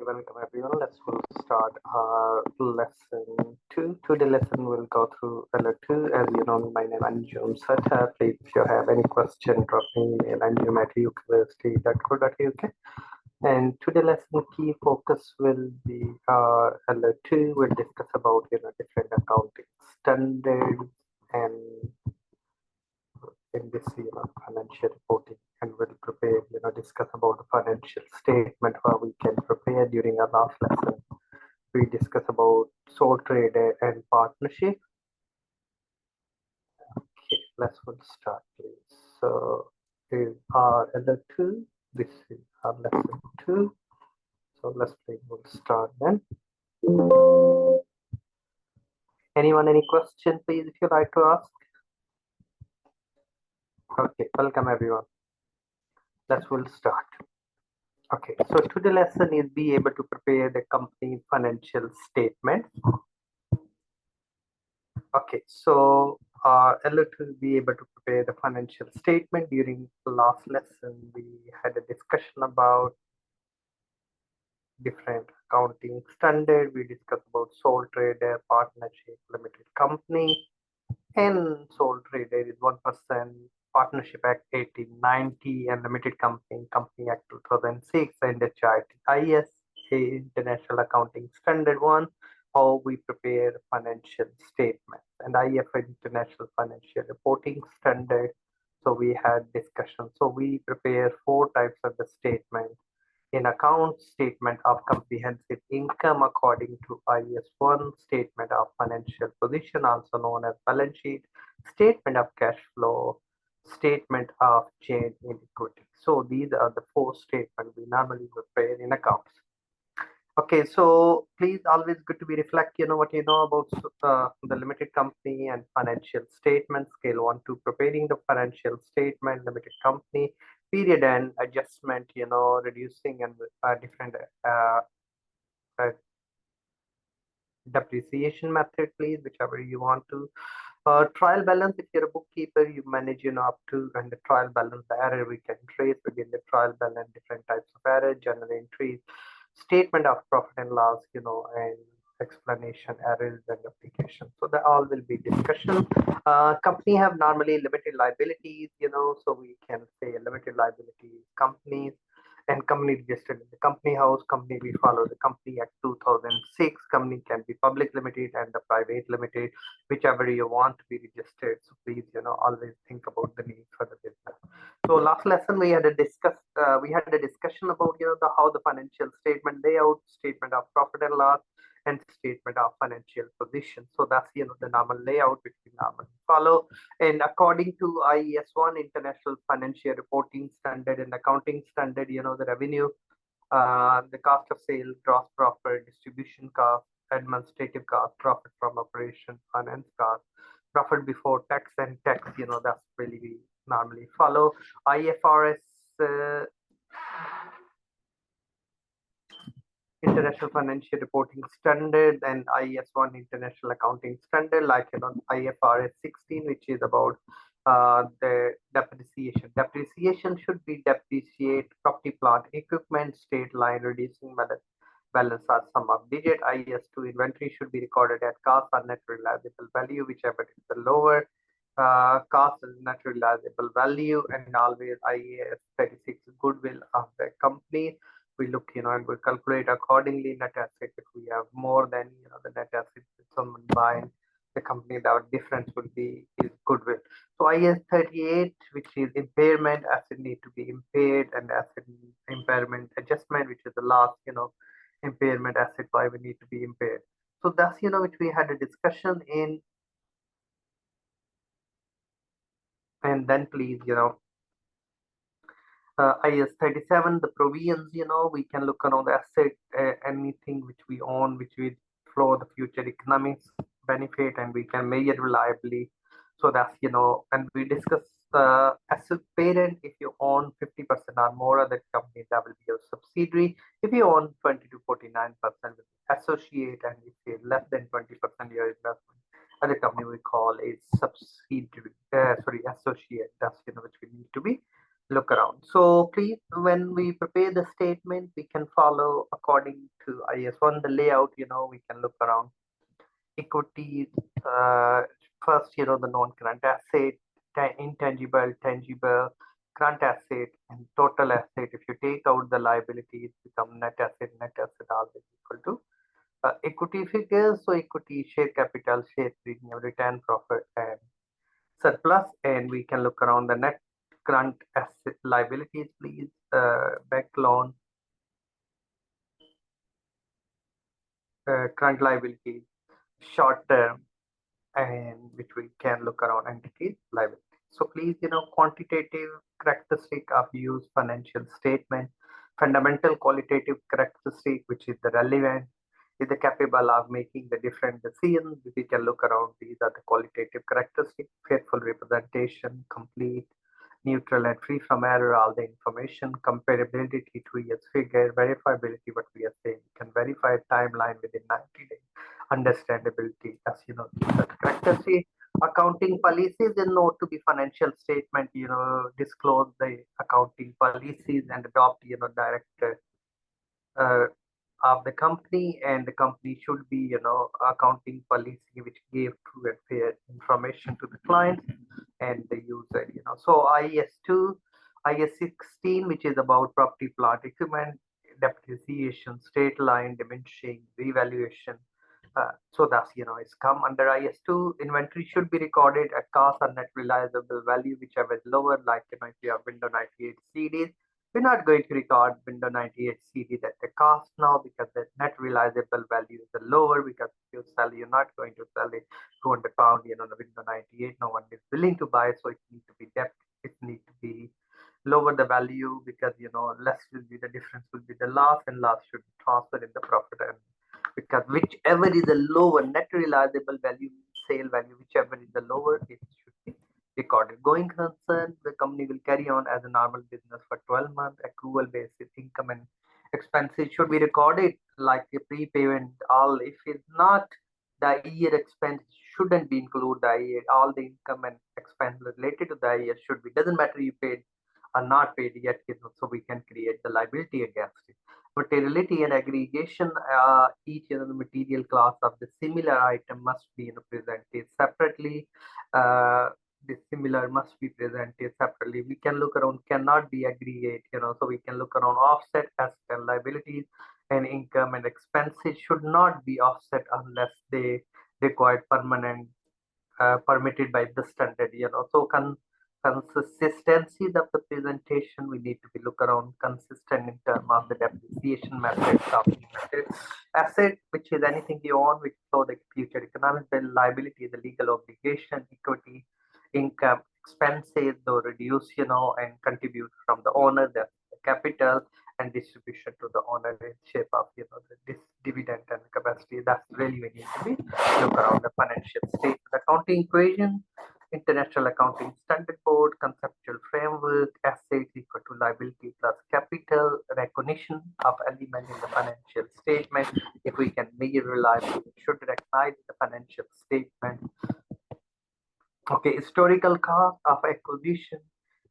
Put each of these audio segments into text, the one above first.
Welcome everyone. Let's will start our lesson 2. Today lesson will go through LO2. As you know, my name is Anjum Sata. Please, if you have any question, drop me email anjum@ucuniversity.co.uk. And today lesson key focus will be LO2. We'll discuss about different accounting standards and in this financial reporting, and we'll prepare discuss about the financial statement how we can prepare. During our last lesson we discuss about sole trader and partnership. Okay, let's start please. So is our LO2. This is our lesson 2. So we'll start then. Anyone any question please if you like to ask? Okay, welcome everyone. We'll start. Okay, so today lesson is be able to prepare the company financial statement. Okay, so LO2 be able to prepare the financial statement. During the last lesson, we had a discussion about different accounting standard. We discussed about sole trader, partnership, limited company, and sole trader is 1%, Partnership Act 1890, and Limited Company Act 2006, and HITIS, International Accounting Standard 1, how we prepare financial statements, and IFA International Financial Reporting Standard. So we had discussion. So we prepare 4 types of the statement. In account, statement of comprehensive income according to IS1, statement of financial position, also known as balance sheet, statement of cash flow, statement of change in equity. So these are the 4 statements we normally prepare in accounts. Okay, so please always good to be reflect, what you know about the limited company and financial statement, scale 1 to preparing the financial statement, limited company, period and adjustment, reducing and different uh, depreciation method, please, whichever you want to. Trial balance, if you're a bookkeeper, you manage, up to, and the trial balance, the error we can trace within the trial balance, different types of error, journal entries, statement of profit and loss, and explanation, errors and application. So that all will be discussion. Company have normally limited liabilities, so we can say limited liability companies, and company registered in the company house. Company, we follow the Company Act 2006. Company can be public limited and the private limited, whichever you want to be registered. So please, always think about the need for the business. So last lesson we had a discussion about the how the financial statement layout, statement of profit and loss, and statement of financial position. So that's the normal layout which we normally follow. And according to IES1, International Financial Reporting Standard and Accounting Standard, the revenue, the cost of sale, gross profit, distribution cost, administrative cost, profit from operation, finance cost, profit before tax and tax, that's really we normally follow. IFRS International Financial Reporting Standard and IS1 International Accounting Standard, like IFRS 16, which is about the depreciation. Depreciation should be depreciate property, plant, equipment, straight line, reducing balance or sum of digit. IS2 inventory should be recorded at cost or net realizable value, whichever is the lower. Cost is net realizable value, and always IAS 36 goodwill of the company. We look, and we calculate accordingly net asset. If we have more than, the net asset with someone buying the company, that difference will be is goodwill. So IS 38, which is impairment, asset need to be impaired, and asset impairment adjustment, which is the last, impairment asset why we need to be impaired. So that's, which we had a discussion in. And then please, IS 37, the provisions, we can look on the asset, anything which we own, which will flow the future economics benefit, and we can measure reliably. So that's, and we discuss as a parent, if you own 50% or more of the company, that will be your subsidiary. If you own 20 to 49%, associate, and if you less than 20% your investment, other company we call is subsidiary, associate. That's which we need to be. look around. So please, when we prepare the statement, we can follow according to IS1, the layout, we can look around equities, first, the non-current asset, intangible, tangible, current asset, and total asset. If you take out the liabilities, become net asset always equal to equity figures. So equity, share capital, share premium, return profit, and surplus. And we can look around the net current asset liabilities, please. Bank loan, current liabilities, short term, and which we can look around entities liability. So please, quantitative characteristic of use financial statement, fundamental qualitative characteristic, which is the relevant, is the capable of making the different decisions. We can look around these are the qualitative characteristics, faithful representation, complete, neutral and free from error, all the information, comparability to years figure, verifiability, what we are saying, can verify timeline within 90 days, understandability, as these are the characteristics. Accounting policies and note to be financial statement, disclose the accounting policies and adopt, direct uh, of the company, and the company should be, accounting policy which gave true and fair information to the client and the user. So IS2, IS16, which is about property, plant, equipment, depreciation, straight line, diminishing, revaluation. So that's, it's come under IS2. Inventory should be recorded at cost or net realizable value, whichever is lower, like, if you have Windows 98 CDs, we're not going to record Windows 98 CD at the cost now, because the net realizable value is lower, because if you sell, you're not going to sell it 200 pound, the Windows 98. No one is willing to buy, so it needs to be depth. It needs to be lower the value, because, less will be the difference, will be the loss, and loss should be transferred in the profit. And because whichever is the lower net realizable value, sale value, whichever is the lower, it should be recorded. Going concern, the company will carry on as a normal business for 12 months. Accrual basis income and expenses should be recorded like a prepayment. All, if it's not, the year expense shouldn't be included. The year, all the income and expense related to the year should be. Doesn't matter you paid or not paid yet, so we can create the liability against it. Materiality and aggregation, each the material class of the similar item must be, presented separately. The similar must be presented separately. We can look around, cannot be aggregate, so we can look around offset as and liabilities, and income and expenses should not be offset unless they require permanent, permitted by the standard. So consistency of the presentation, we need to be look around consistent in terms of the depreciation method of the method. Asset, which is anything you own, which show the future economic bill. Liability, the legal obligation. Equity, income, expenses, though reduce, and contribute from the owner, the capital, and distribution to the owner in shape of, this dividend and capacity. That's really we need to be look around the financial statement. Accounting equation, International Accounting Standard Board, conceptual framework, assets equal to liability plus capital, recognition of element in the financial statement. If we can measure reliability, should recognize the financial statement. Okay, historical cost of acquisition,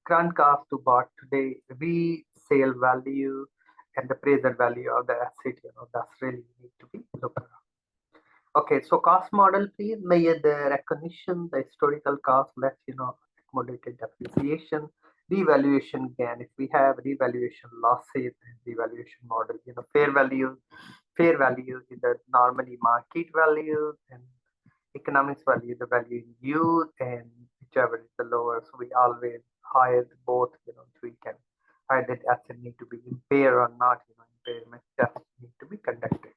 current cost to bought today, resale value, and the present value of the asset. That's really need to be looked at. Okay, so cost model, please measure the recognition, the historical cost, less, accumulated depreciation, revaluation gain. If we have revaluation losses and revaluation model, fair value is the normally market value, and economics value, the value in use, and whichever is the lower. So we always hire both, so we can either asset need to be impaired or not, impairment tests need to be conducted.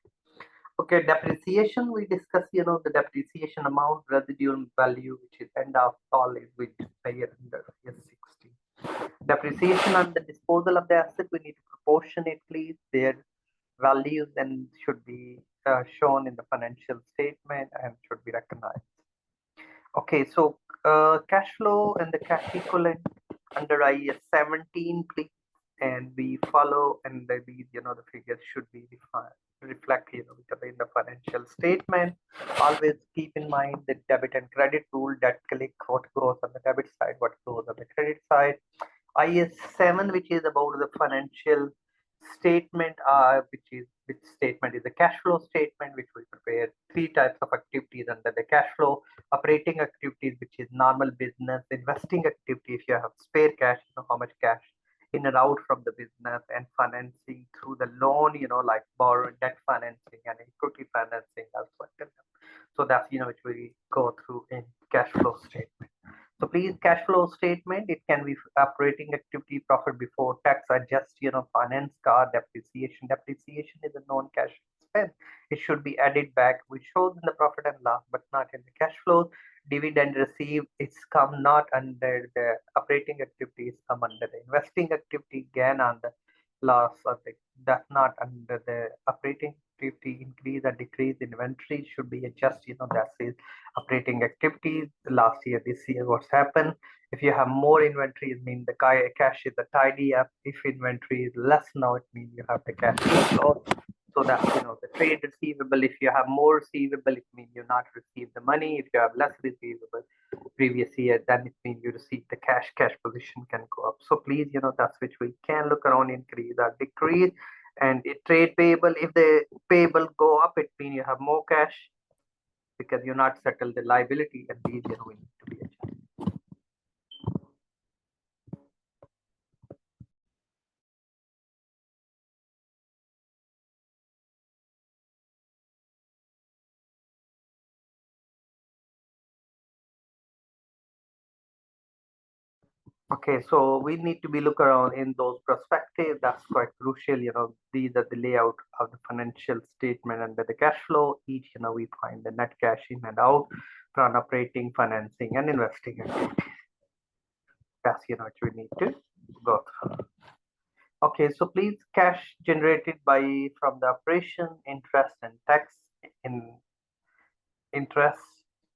Okay, depreciation, we discuss, the depreciation amount, residual value, which is end of all is with payer under S60. Depreciation on the disposal of the asset, we need to proportionately their values and should be shown in the financial statement and should be recognized. Okay, so cash flow and the cash equivalent under IAS 17, please, and we follow, and these, the figures should be defined, reflect, in the financial statement. Always keep in mind the debit and credit rule, that click what goes on the debit side, what goes on the credit side. IS 7, which is about the financial statement, which statement is the cash flow statement, which we prepare three types of activities under the cash flow: operating activities, which is normal business; investing activity, if you have spare cash, how much cash in and out from the business; and financing through the loan, like borrowing, debt financing, and equity financing as well. So that's which we go through in cash flow statement. So please, cash flow statement, it can be operating activity, profit before tax, adjust, finance car depreciation. Depreciation is a non-cash expense. It should be added back, which shows in the profit and loss, but not in the cash flows. Dividend received, it's come not under the operating activity, it's come under the investing activity. Gain on the loss of the, that's not under the operating activity. Increase or decrease inventory should be adjusted, that is operating activities. Last year, this year, what's happened? If you have more inventory, it means the cash is a tidy up. If inventory is less now, it means you have the cash flow. So that's the trade receivable. If you have more receivable, it means you not receive the money. If you have less receivable previous year, then it means you receive the cash. Cash position can go up. So please, that's which we can look around, increase or decrease. And trade payable, if the payable go up, it means you have more cash because you not settle the liability, and these we need to be adjusted. Okay, so we need to be look around in those perspectives. That's quite crucial. These are the layout of the financial statement under the cash flow. Each, we find the net cash in and out from operating, financing, and investing activities. That's, what we need to go through. Okay, so please, cash generated by from the operation, interest and tax, in interest,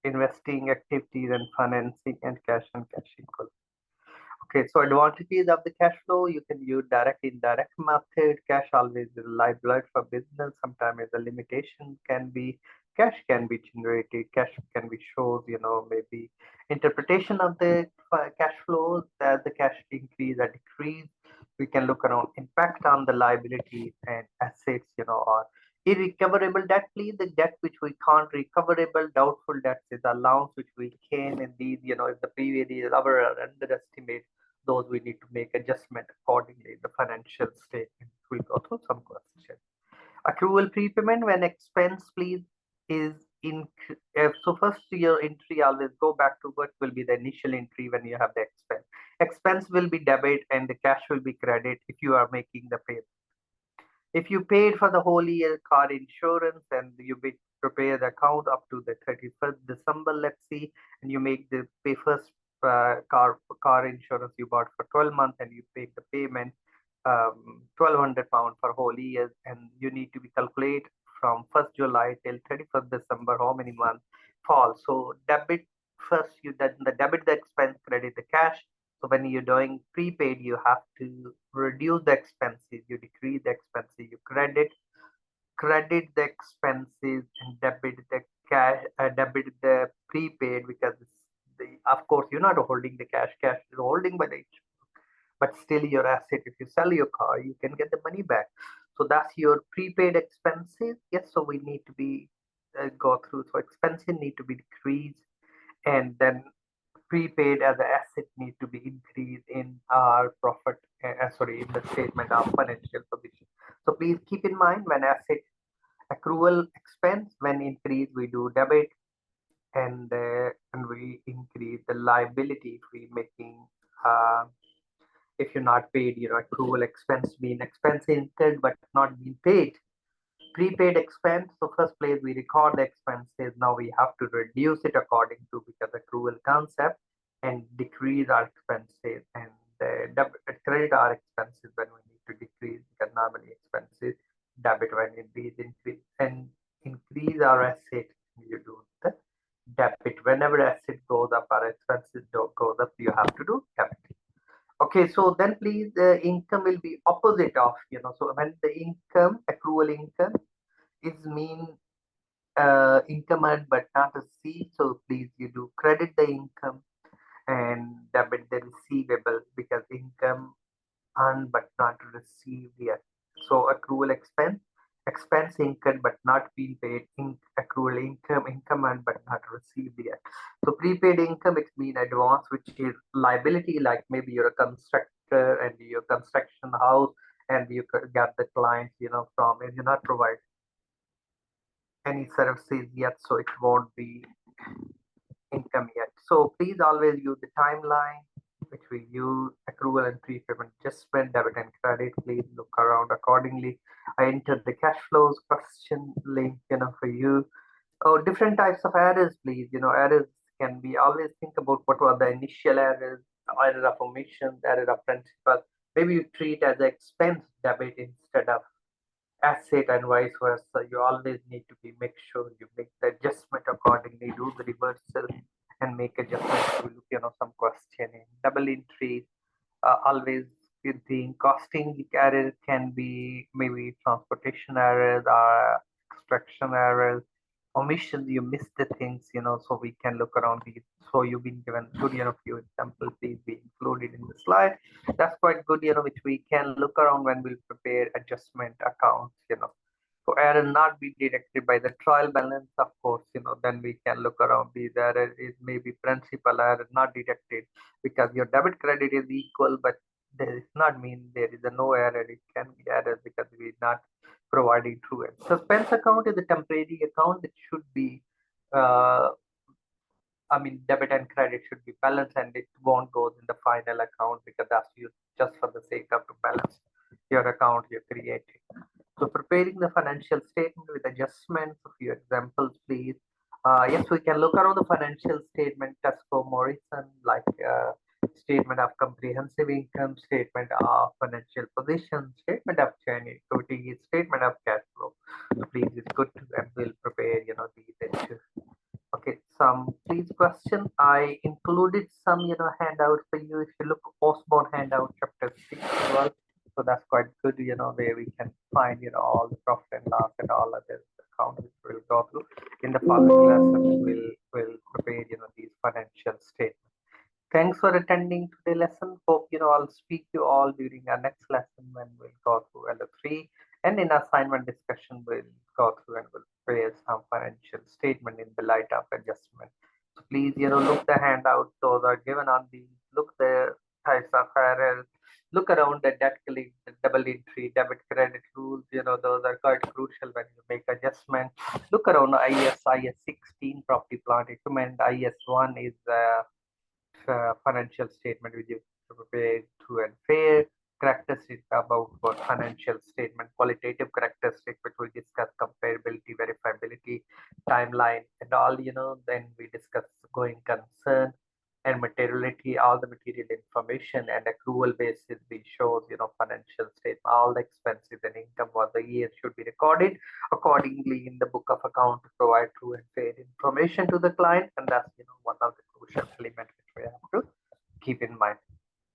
investing activities, and financing, and cash and cash equal. Okay, so advantages of the cash flow, you can use direct, indirect method. Cash always is lifeblood for business. Sometimes the limitation can be cash can be generated, cash can be shows, maybe interpretation of the cash flows as the cash increase or decrease. We can look around impact on the liabilities and assets, or irrecoverable debt, please. The debt which we can't recoverable, doubtful debts is allowance which we can, and these, if the previous is our underestimate, those we need to make adjustment accordingly. The financial statement will go through some questions. Accrual prepayment, when expense, please, is in. So first your entry, always go back to what will be the initial entry when you have the expense. Expense will be debit and the cash will be credit if you are making the payment. If you paid for the whole year car insurance and you prepare the account up to the 31st December, let's see, and you make the pay first car insurance you bought for 12 months and you pay the payment £1,200 for whole year, and you need to be calculate from 1st July till 31st December how many months fall. So debit first, you the debit the expense, credit the cash. So when you're doing prepaid, you have to reduce the expenses, you decrease the expenses, you credit the expenses and debit the cash, debit the prepaid, because of course you're not holding the cash. Cash is holding by the but still your asset. If you sell your car, you can get the money back. So that's your prepaid expenses. Yes, so we need to be go through. So expenses need to be decreased, and then prepaid as an asset need to be increased in our profit, sorry, in the statement of financial position. So please keep in mind, when asset accrual expense, when increase we do debit, and we increase the liability if we making if you're not paid, accrual expense being expense incurred but not being paid. Prepaid expense, so first place we record the expenses, now we have to reduce it according to, because accrual concept, and decrease our expenses, and credit our expenses when we need to decrease, because normally expenses debit when it is increase, and increase our asset, you do the debit. Whenever asset goes up, our expenses don't go up, you have to do debit. Okay, so then please, the income will be opposite of, so when the income, accrual income, is mean income earned but not received. So please, you do credit the income. and debit the receivable because income earned but not received yet. So accrual expense, expense incurred but not been paid, accrual income, income earned but not received yet. So prepaid income, it means advance, which is liability, like maybe you're a constructor and your construction house and you get the clients, from and you're not provide any services yet, so it won't be income yet. So please always use the timeline, which we use accrual and prepayment adjustment, debit and credit. Please look around accordingly. I entered the cash flows question link, for you. Oh, different types of errors, please. Errors can be always think about what were the initial errors, error of omission, error of principal. Maybe you treat as expense debit instead of asset and vice versa. You always need to be make sure you make the adjustment accordingly, do the reversal and make adjustments to look, some questioning. Double entries, always good thing. Costing error can be maybe transportation errors or extraction errors. Omissions, you miss the things, so we can look around these. So you've been given good, few examples, please be included in the slide. That's quite good, which we can look around when we prepare adjustment accounts, So error not be detected by the trial balance, of course, then we can look around these error is maybe principal error not detected because your debit credit is equal, but there is not mean there is a no error. It can be error because we not providing true it. Suspense account is a temporary account that should be uh, I mean, debit and credit should be balanced and it won't go in the final account because that's used just for the sake of to balance your account you're creating. So preparing the financial statement with adjustments of your examples, please. Yes, we can look around the financial statement, Tesco Morrison, like statement of comprehensive income, statement of financial position, statement of chain equity, statement of cash flow. So please, it's good to and we'll prepare, these into. Okay, some please question. I included some, handouts for you. If you look Osborne handout chapter 6 as well. So that's quite good, where we can find, all the profit and loss and all other accounts which we'll go through. In the following lesson, we'll prepare, these financial statements. Thanks for attending today's lesson. Hope I'll speak to you all during our next lesson when we'll go through L3, and in assignment discussion we'll go through and we'll prepare some financial statement in the light of adjustment. So please look the handouts. Those are given on the look the types of errors. Look around the debt collection, double entry, debit credit rules. Those are quite crucial when you make adjustment. Look around IS 16 property plant equipment. IS 1 is financial statement which is prepared true and fair. Characteristics about what financial statement, qualitative characteristics which we discuss comparability, verifiability, timeline, and all. Then we discuss going concern and materiality, all the material information and accrual basis. We shows financial statement, all the expenses and income for the year should be recorded accordingly in the book of account to provide true and fair information to the client, and that's one of the crucial elements which we have to keep in mind.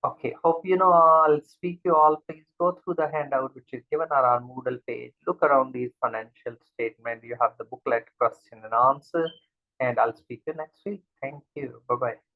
Okay, hope I'll speak to you all. Please go through the handout which is given on our Moodle page. Look around these financial statement. You have the booklet question and answer, and I'll speak to you next week. Thank you. Bye bye.